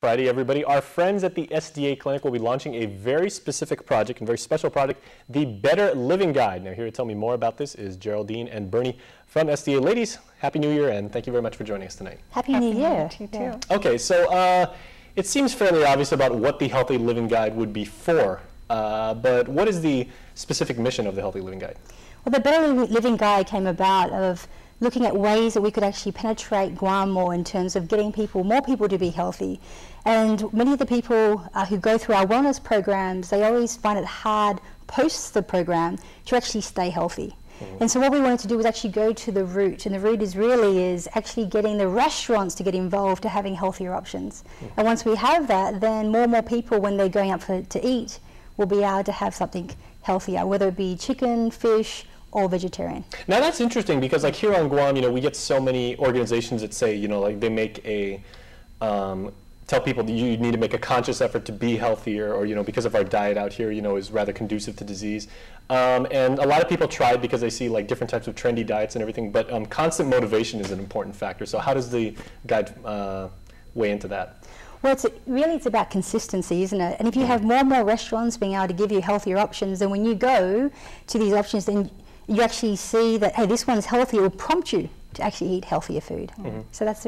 Friday, everybody. Our friends at the SDA Clinic will be launching a very specific project and very special project, the Better Living Guide. Now, here to tell me more about this is Geraldine and Bernie from SDA. Ladies, Happy New Year, and thank you very much for joining us tonight. Happy New Year to you too. Okay, so it seems fairly obvious about what the Healthy Living Guide would be for, but what is the specific mission of the Healthy Living Guide? Well, the Better Living Guide came about of looking at ways that we could actually penetrate Guam more in terms of getting more people to be healthy. And many of the people who go through our wellness programs, they always find it hard post the program to actually stay healthy. And so what we wanted to do was actually go to the root, and the root is actually getting the restaurants to get involved to having healthier options. And once we have that, then more and more people, when they're going out to eat, will be able to have something healthier, whether it be chicken, fish, or vegetarian. Now that's interesting because, like, here on Guam, we get so many organizations that say, like, they make a tell people that you need to make a conscious effort to be healthier, or because of our diet out here, is rather conducive to disease. And a lot of people try it because they see, like, different types of trendy diets and everything. But constant motivation is an important factor. So how does the guide weigh into that? Well, it's about consistency, isn't it? And if you have more and more restaurants being able to give you healthier options, then when you go to these options, then you actually see that, hey, this one's healthy. It will prompt you to actually eat healthier food. So that's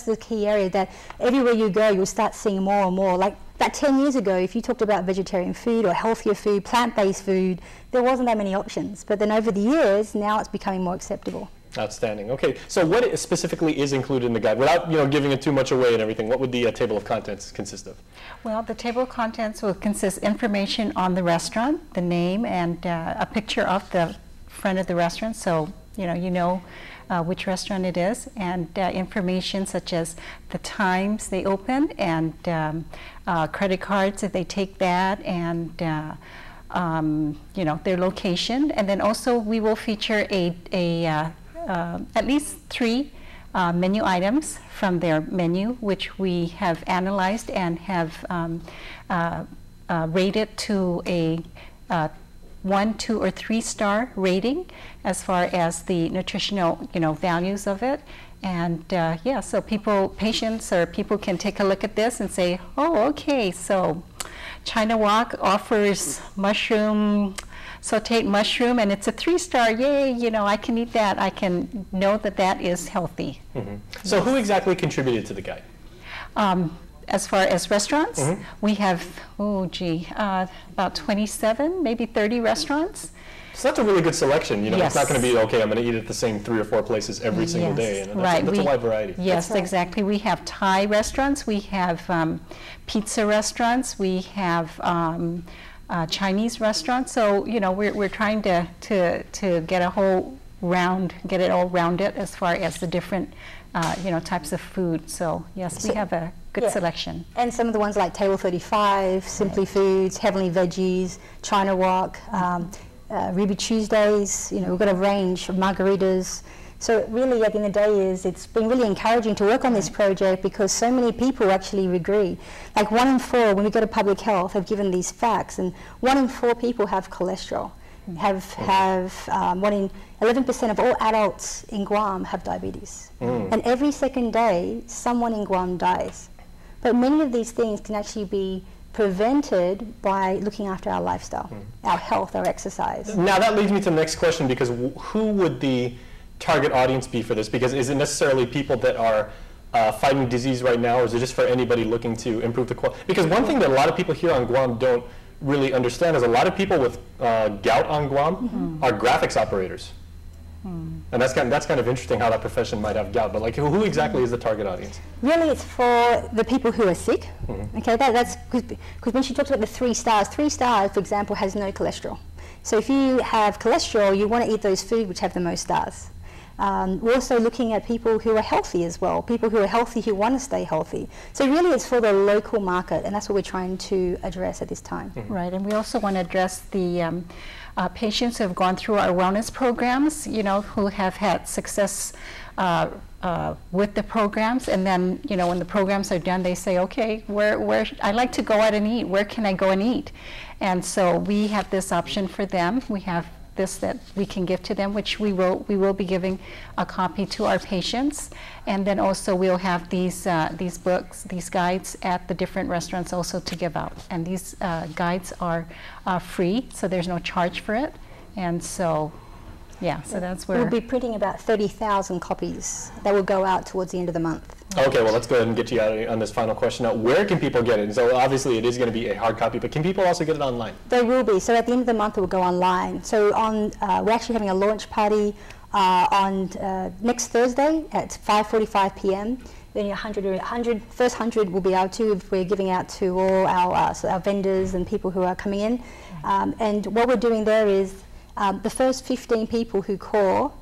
the key area, that everywhere you go, you'll start seeing more and more. Like about 10 years ago, if you talked about vegetarian food or healthier food, plant-based food, there wasn't that many options. But then over the years, now it's becoming more acceptable. Outstanding. Okay, so what specifically is included in the guide? Without giving it too much away and everything, what would the table of contents consist of? Well, the table of contents will consist information on the restaurant, the name, and a picture of the front of the restaurant, so you know which restaurant it is, and information such as the times they open, and credit cards if they take that, and their location. And then also we will feature at least 3 menu items from their menu, which we have analyzed and have rated to a 1, 2, or 3-star rating as far as the nutritional values of it. And so patients or people can take a look at this and say, oh, okay, so China Wok offers sauteed mushroom, and it's a 3-star, yay, I can eat that. I can know that that is healthy. So who exactly contributed to the guide? As far as restaurants, we have, about 27, maybe 30 restaurants. So that's a really good selection. Yes. It's not going to be, okay, I'm going to eat at the same 3 or 4 places every single day. And that's a wide variety. Yes, exactly. We have Thai restaurants, we have pizza restaurants, we have Chinese restaurants. So, we're trying to get get it all rounded as far as the different types of food. So yes, we have a good selection. And some of the ones like Table 35, Simply Foods, Heavenly Veggies, China Wok, Ruby Tuesdays, we've got a range of margaritas. So really, at the end of the day, it's been really encouraging to work on this project because so many people actually agree. Like 1 in 4, when we go to public health, have given these facts, and 1 in 4 people have cholesterol. Have 11% of all adults in Guam have diabetes. And every second day, someone in Guam dies. But many of these things can actually be prevented by looking after our lifestyle, our health, our exercise. Now that leads me to the next question, because who would the target audience be for this? Because is it necessarily people that are fighting disease right now, or is it just for anybody looking to improve the quality? Because one thing that a lot of people here on Guam don't really understand is a lot of people with gout on Guam are graphics operators. And that's kind of interesting how that profession might have gout, but like who exactly is the target audience? Really, it's for the people who are sick. Okay, that's because when she talks about the 3 stars, 3 stars, for example, has no cholesterol. So if you have cholesterol, you want to eat those foods which have the most stars. We're also looking at people who are healthy as well, people who are healthy who want to stay healthy. So really it's for the local market, and that's what we're trying to address at this time. Right, and we also want to address the patients who have gone through our wellness programs, who have had success with the programs, and then, when the programs are done, they say, okay, where I like to go out and eat, where can I go and eat? And so we have this option for them. We have this that we can give to them, which we will be giving a copy to our patients, and then also we'll have these books, these guides at the different restaurants also to give out. And these guides are free, so there's no charge for it. And so, yeah, so that's where we'll be printing about 30,000 copies that will go out towards the end of the month. Okay, well, let's go ahead and get you out on this final question. Now, where can people get it? And so obviously it is going to be a hard copy, but can people also get it online? They will be. So at the end of the month, it will go online. So on, we're actually having a launch party on next Thursday at 5:45 p.m. Then first 100 will be able to, we're giving out to all our vendors and people who are coming in. And what we're doing there is the first 15 people who call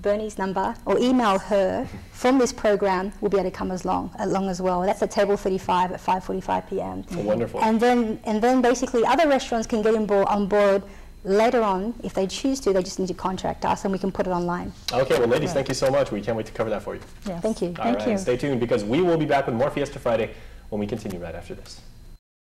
Bernie's number or email her from this program will be able to come along as well. That's at table 35 at 5:45 p.m. Oh, wonderful. And then basically other restaurants can get on board later on if they choose to. They just need to contact us and we can put it online. Okay, well, ladies, thank you so much. We can't wait to cover that for you. Yes. Thank you. All right, stay tuned because we will be back with more Fiesta Friday when we continue right after this.